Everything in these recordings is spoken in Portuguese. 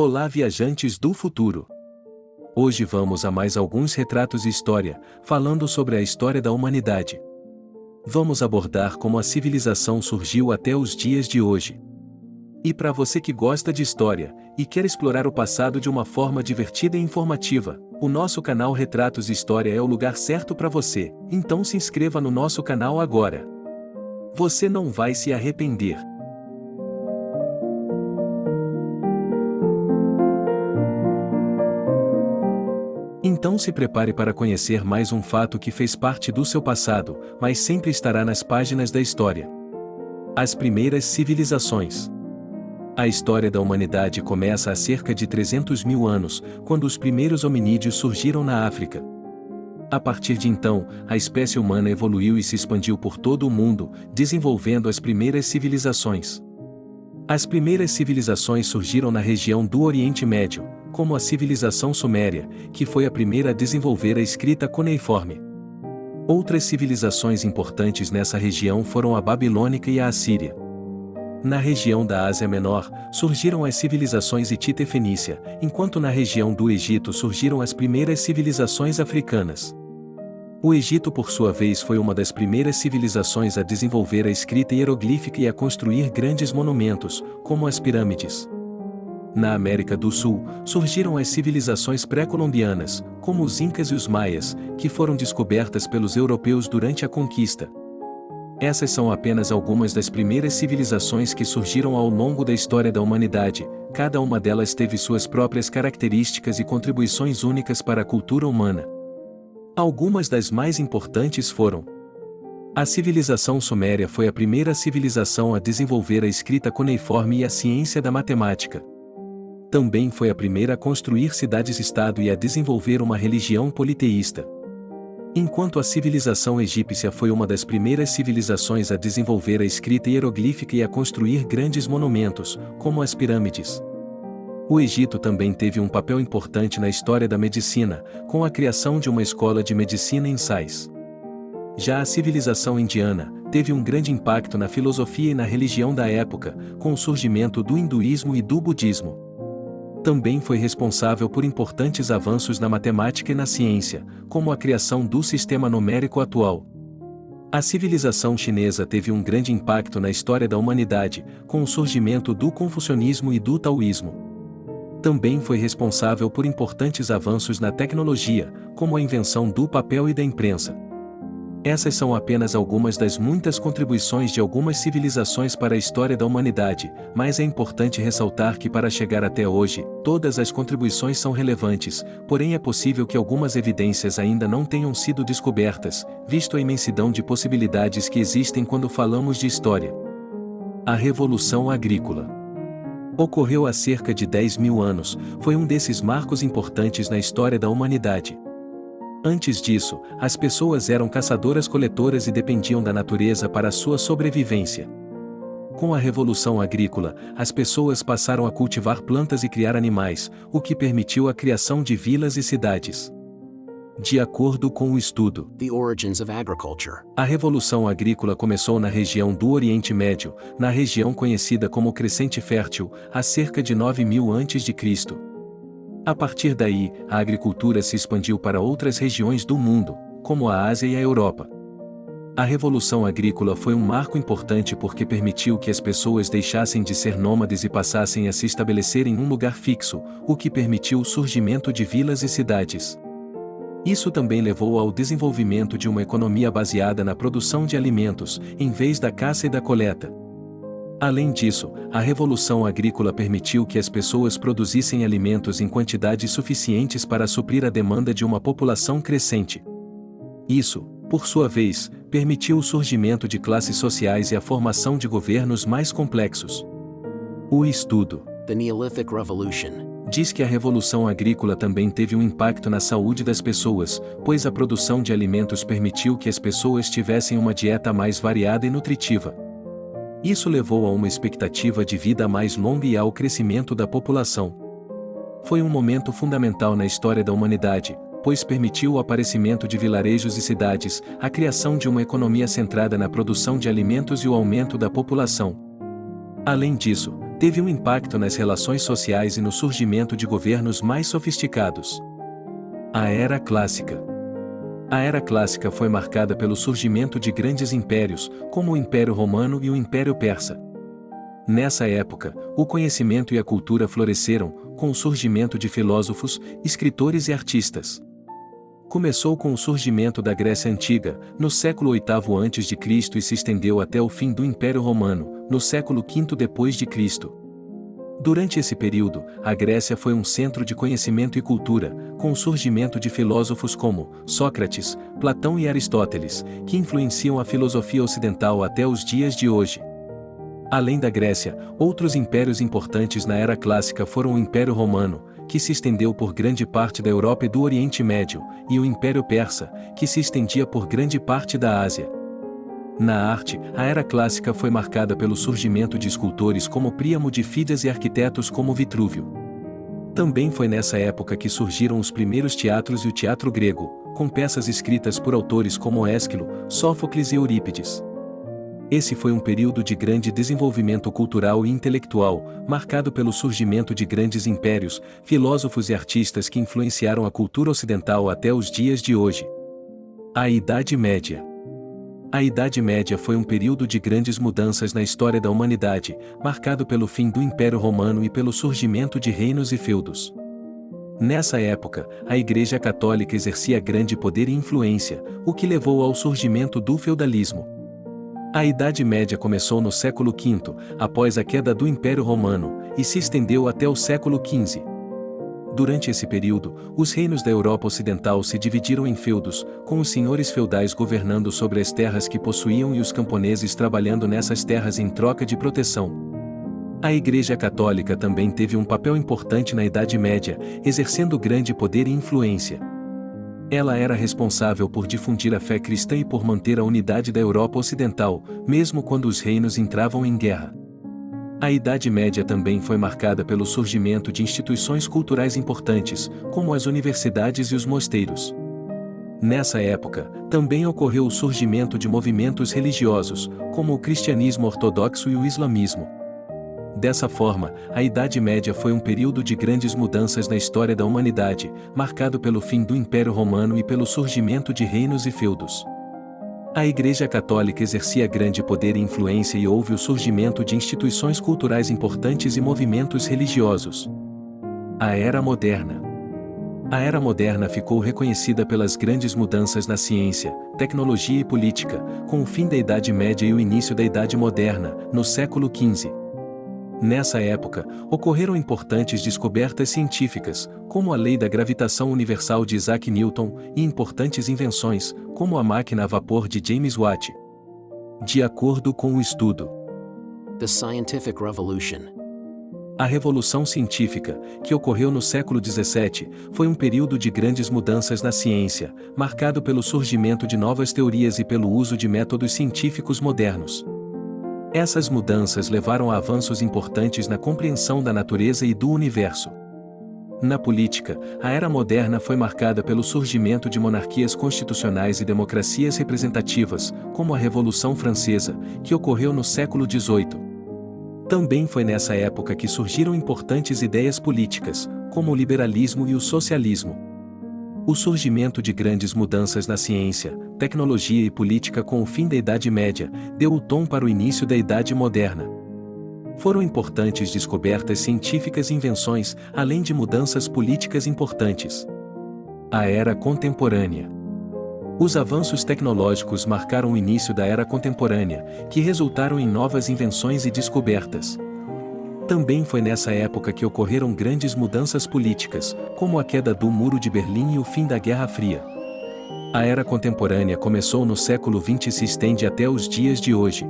Olá, viajantes do futuro! Hoje vamos a mais alguns retratos de história, falando sobre a história da humanidade. Vamos abordar como a civilização surgiu até os dias de hoje. E para você que gosta de história e quer explorar o passado de uma forma divertida e informativa, o nosso canal Retratos História é o lugar certo para você, então se inscreva no nosso canal agora. Você não vai se arrepender. Então se prepare para conhecer mais um fato que fez parte do seu passado, mas sempre estará nas páginas da história. As primeiras civilizações. A história da humanidade começa há cerca de 300 mil anos, quando os primeiros hominídeos surgiram na África. A partir de então, a espécie humana evoluiu e se expandiu por todo o mundo, desenvolvendo as primeiras civilizações. As primeiras civilizações surgiram na região do Oriente Médio, como a civilização suméria, que foi a primeira a desenvolver a escrita cuneiforme. Outras civilizações importantes nessa região foram a babilônica e a assíria. Na região da Ásia Menor, surgiram as civilizações hitita e fenícia, enquanto na região do Egito surgiram as primeiras civilizações africanas. O Egito, por sua vez, foi uma das primeiras civilizações a desenvolver a escrita hieroglífica e a construir grandes monumentos, como as pirâmides. Na América do Sul, surgiram as civilizações pré-colombianas, como os Incas e os Maias, que foram descobertas pelos europeus durante a conquista. Essas são apenas algumas das primeiras civilizações que surgiram ao longo da história da humanidade, cada uma delas teve suas próprias características e contribuições únicas para a cultura humana. Algumas das mais importantes foram: a civilização suméria foi a primeira civilização a desenvolver a escrita cuneiforme e a ciência da matemática. Também foi a primeira a construir cidades-estado e a desenvolver uma religião politeísta. Enquanto a civilização egípcia foi uma das primeiras civilizações a desenvolver a escrita hieroglífica e a construir grandes monumentos, como as pirâmides. O Egito também teve um papel importante na história da medicina, com a criação de uma escola de medicina em Sais. Já a civilização indiana teve um grande impacto na filosofia e na religião da época, com o surgimento do hinduísmo e do budismo. Também foi responsável por importantes avanços na matemática e na ciência, como a criação do sistema numérico atual. A civilização chinesa teve um grande impacto na história da humanidade, com o surgimento do confucionismo e do taoísmo. Também foi responsável por importantes avanços na tecnologia, como a invenção do papel e da imprensa. Essas são apenas algumas das muitas contribuições de algumas civilizações para a história da humanidade, mas é importante ressaltar que para chegar até hoje, todas as contribuições são relevantes, porém é possível que algumas evidências ainda não tenham sido descobertas, visto a imensidão de possibilidades que existem quando falamos de história. A Revolução Agrícola ocorreu há cerca de 10 mil anos, foi um desses marcos importantes na história da humanidade. Antes disso, as pessoas eram caçadoras-coletoras e dependiam da natureza para sua sobrevivência. Com a Revolução Agrícola, as pessoas passaram a cultivar plantas e criar animais, o que permitiu a criação de vilas e cidades. De acordo com o estudo The Origins of Agriculture, a Revolução Agrícola começou na região do Oriente Médio, na região conhecida como Crescente Fértil, há cerca de 9.000 a.C. A partir daí, a agricultura se expandiu para outras regiões do mundo, como a Ásia e a Europa. A Revolução Agrícola foi um marco importante porque permitiu que as pessoas deixassem de ser nômades e passassem a se estabelecer em um lugar fixo, o que permitiu o surgimento de vilas e cidades. Isso também levou ao desenvolvimento de uma economia baseada na produção de alimentos, em vez da caça e da coleta. Além disso, a Revolução Agrícola permitiu que as pessoas produzissem alimentos em quantidades suficientes para suprir a demanda de uma população crescente. Isso, por sua vez, permitiu o surgimento de classes sociais e a formação de governos mais complexos. O estudo the Neolithic Revolution, diz que a Revolução Agrícola também teve um impacto na saúde das pessoas, pois a produção de alimentos permitiu que as pessoas tivessem uma dieta mais variada e nutritiva. Isso levou a uma expectativa de vida mais longa e ao crescimento da população. Foi um momento fundamental na história da humanidade, pois permitiu o aparecimento de vilarejos e cidades, a criação de uma economia centrada na produção de alimentos e o aumento da população. Além disso, teve um impacto nas relações sociais e no surgimento de governos mais sofisticados. A Era Clássica. A Era Clássica foi marcada pelo surgimento de grandes impérios, como o Império Romano e o Império Persa. Nessa época, o conhecimento e a cultura floresceram, com o surgimento de filósofos, escritores e artistas. Começou com o surgimento da Grécia Antiga, no século VIII a.C. e se estendeu até o fim do Império Romano, no século V d.C. Durante esse período, a Grécia foi um centro de conhecimento e cultura, com o surgimento de filósofos como Sócrates, Platão e Aristóteles, que influenciam a filosofia ocidental até os dias de hoje. Além da Grécia, outros impérios importantes na Era Clássica foram o Império Romano, que se estendeu por grande parte da Europa e do Oriente Médio, e o Império Persa, que se estendia por grande parte da Ásia. Na arte, a Era Clássica foi marcada pelo surgimento de escultores como Príamo de Fidias e arquitetos como Vitrúvio. Também foi nessa época que surgiram os primeiros teatros e o teatro grego, com peças escritas por autores como Ésquilo, Sófocles e Eurípides. Esse foi um período de grande desenvolvimento cultural e intelectual, marcado pelo surgimento de grandes impérios, filósofos e artistas que influenciaram a cultura ocidental até os dias de hoje. A Idade Média. A Idade Média foi um período de grandes mudanças na história da humanidade, marcado pelo fim do Império Romano e pelo surgimento de reinos e feudos. Nessa época, a Igreja Católica exercia grande poder e influência, o que levou ao surgimento do feudalismo. A Idade Média começou no século V, após a queda do Império Romano, e se estendeu até o século XV. Durante esse período, os reinos da Europa Ocidental se dividiram em feudos, com os senhores feudais governando sobre as terras que possuíam e os camponeses trabalhando nessas terras em troca de proteção. A Igreja Católica também teve um papel importante na Idade Média, exercendo grande poder e influência. Ela era responsável por difundir a fé cristã e por manter a unidade da Europa Ocidental, mesmo quando os reinos entravam em guerra. A Idade Média também foi marcada pelo surgimento de instituições culturais importantes, como as universidades e os mosteiros. Nessa época, também ocorreu o surgimento de movimentos religiosos, como o cristianismo ortodoxo e o islamismo. Dessa forma, a Idade Média foi um período de grandes mudanças na história da humanidade, marcado pelo fim do Império Romano e pelo surgimento de reinos e feudos. A Igreja Católica exercia grande poder e influência e houve o surgimento de instituições culturais importantes e movimentos religiosos. A Era Moderna. A Era Moderna ficou reconhecida pelas grandes mudanças na ciência, tecnologia e política, com o fim da Idade Média e o início da Idade Moderna, no século XV. Nessa época, ocorreram importantes descobertas científicas, como a lei da gravitação universal de Isaac Newton, e importantes invenções, como a máquina a vapor de James Watt. De acordo com o estudo The Scientific Revolution. A Revolução Científica, que ocorreu no século XVII, foi um período de grandes mudanças na ciência, marcado pelo surgimento de novas teorias e pelo uso de métodos científicos modernos. Essas mudanças levaram a avanços importantes na compreensão da natureza e do universo. Na política, a Era Moderna foi marcada pelo surgimento de monarquias constitucionais e democracias representativas, como a Revolução Francesa, que ocorreu no século XVIII. Também foi nessa época que surgiram importantes ideias políticas, como o liberalismo e o socialismo. O surgimento de grandes mudanças na ciência, tecnologia e política com o fim da Idade Média, deu o tom para o início da Idade Moderna. Foram importantes descobertas científicas e invenções, além de mudanças políticas importantes. A Era Contemporânea. Os avanços tecnológicos marcaram o início da Era Contemporânea, que resultaram em novas invenções e descobertas. Também foi nessa época que ocorreram grandes mudanças políticas, como a queda do Muro de Berlim e o fim da Guerra Fria. A Era Contemporânea começou no século XX e se estende até os dias de hoje.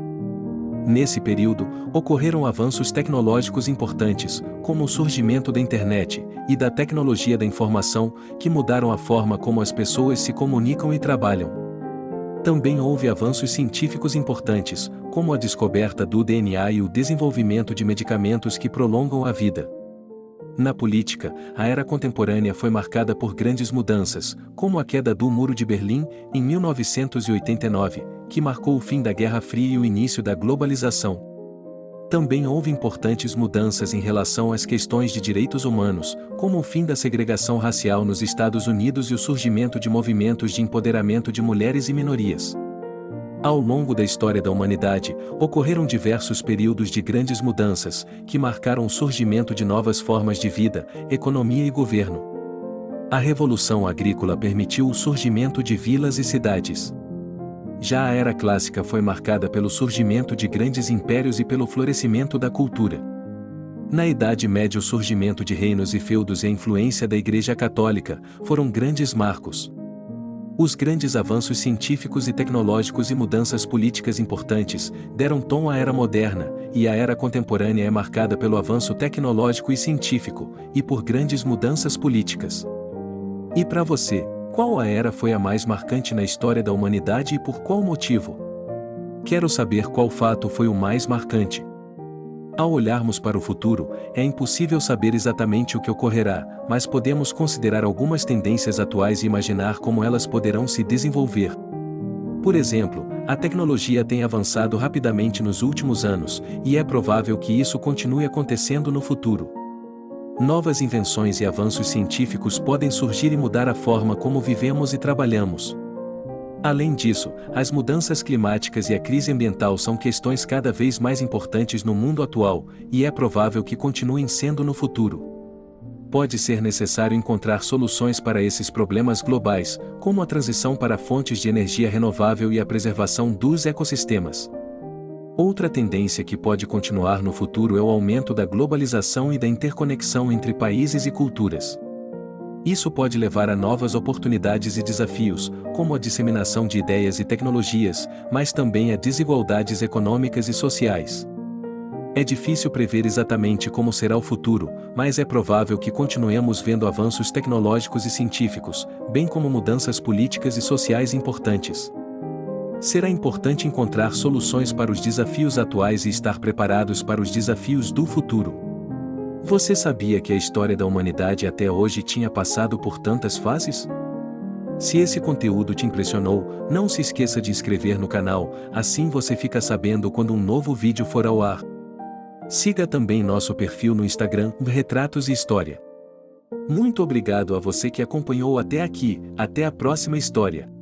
Nesse período, ocorreram avanços tecnológicos importantes, como o surgimento da internet e da tecnologia da informação, que mudaram a forma como as pessoas se comunicam e trabalham. Também houve avanços científicos importantes, como a descoberta do DNA e o desenvolvimento de medicamentos que prolongam a vida. Na política, a Era Contemporânea foi marcada por grandes mudanças, como a queda do Muro de Berlim, em 1989, que marcou o fim da Guerra Fria e o início da globalização. Também houve importantes mudanças em relação às questões de direitos humanos, como o fim da segregação racial nos Estados Unidos e o surgimento de movimentos de empoderamento de mulheres e minorias. Ao longo da história da humanidade, ocorreram diversos períodos de grandes mudanças, que marcaram o surgimento de novas formas de vida, economia e governo. A Revolução Agrícola permitiu o surgimento de vilas e cidades. Já a Era Clássica foi marcada pelo surgimento de grandes impérios e pelo florescimento da cultura. Na Idade Média, o surgimento de reinos e feudos e a influência da Igreja Católica foram grandes marcos. Os grandes avanços científicos e tecnológicos e mudanças políticas importantes deram tom à Era Moderna, e a Era Contemporânea é marcada pelo avanço tecnológico e científico, e por grandes mudanças políticas. E para você, qual a era foi a mais marcante na história da humanidade e por qual motivo? Quero saber qual fato foi o mais marcante. Ao olharmos para o futuro, é impossível saber exatamente o que ocorrerá, mas podemos considerar algumas tendências atuais e imaginar como elas poderão se desenvolver. Por exemplo, a tecnologia tem avançado rapidamente nos últimos anos, e é provável que isso continue acontecendo no futuro. Novas invenções e avanços científicos podem surgir e mudar a forma como vivemos e trabalhamos. Além disso, as mudanças climáticas e a crise ambiental são questões cada vez mais importantes no mundo atual, e é provável que continuem sendo no futuro. Pode ser necessário encontrar soluções para esses problemas globais, como a transição para fontes de energia renovável e a preservação dos ecossistemas. Outra tendência que pode continuar no futuro é o aumento da globalização e da interconexão entre países e culturas. Isso pode levar a novas oportunidades e desafios, como a disseminação de ideias e tecnologias, mas também a desigualdades econômicas e sociais. É difícil prever exatamente como será o futuro, mas é provável que continuemos vendo avanços tecnológicos e científicos, bem como mudanças políticas e sociais importantes. Será importante encontrar soluções para os desafios atuais e estar preparados para os desafios do futuro. Você sabia que a história da humanidade até hoje tinha passado por tantas fases? Se esse conteúdo te impressionou, não se esqueça de inscrever no canal, assim você fica sabendo quando um novo vídeo for ao ar. Siga também nosso perfil no Instagram, Retratos e História. Muito obrigado a você que acompanhou até aqui, até a próxima história.